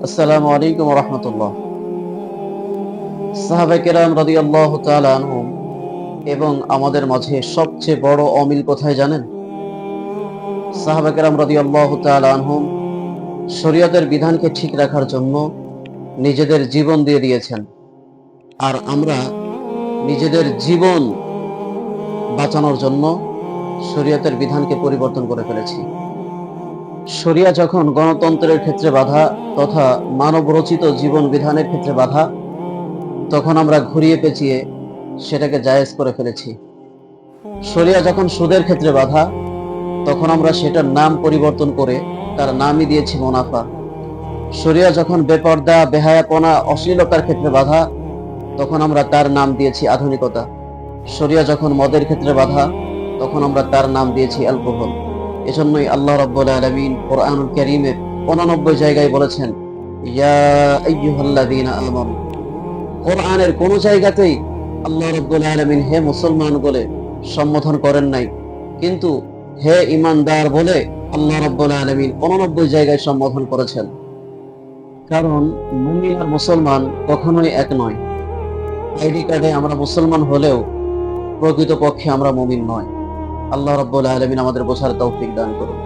আসসালামু আলাইকুম ওয়া রাহমাতুল্লাহ। সাহাবায়ে কেরাম রাদিয়াল্লাহু তাআলা আনহুম এবং আমাদের মাঝে সবচেয়ে বড় অমিল কোথায় জানেন? সাহাবায়ে কেরাম রাদিয়াল্লাহু তাআলা আনহুম শরীয়তের বিধানকে ঠিক রাখার জন্য নিজেদের জীবন দিয়ে দিয়েছেন। আর আমরা নিজেদের জীবন বাঁচানোর জন্য শরীয়তের বিধানকে পরিবর্তন করে ফেলেছি। শরিয়া যখন গণতন্ত্রের ক্ষেত্রে বাধা তথা মানব রচিত জীবন বিধানের ক্ষেত্রে বাধা, তখন আমরা ঘুরিয়ে পেঁচিয়ে সেটাকে জায়েজ করে ফেলেছি। শরিয়া যখন সুদের ক্ষেত্রে বাধা, তখন আমরা সেটার নাম পরিবর্তন করে তার নামই দিয়েছি মুনাফা। শরিয়া যখন বেপর্দা, বেহায়াপনা, অশ্লীলতার ক্ষেত্রে বাধা, তখন আমরা তার নাম দিয়েছি আধুনিকতা। শরিয়া যখন মদের ক্ষেত্রে বাধা, তখন আমরা তার নাম দিয়েছি অ্যালকোহল। এজন্যই আল্লাহ রাব্বুল আলামিন কোরআনুল কারীমের ৯৫ জায়গায় বলেছেন, ইয়া আইয়ুহাল্লাযীনা আমানু। কোরআনের কোন জায়গাতেই আল্লাহ রাব্বুল আলামিন হে মুসলমান বলে সম্বোধন করেন নাই, কিন্তু হে ঈমানদার বলে আল্লাহ রাব্বুল আলামিন ৮৯ জায়গায় সম্বোধন করেছেন। কারণ মুমিন আর মুসলমান কখনোই এক নয়। আইডি কার্ডে আমরা মুসলমান হলেও প্রকৃতপক্ষে আমরা মুমিন নয়। আল্লাহ রাব্বুল আলামিন আমাদের বোঝার তৌফিক দান করুন।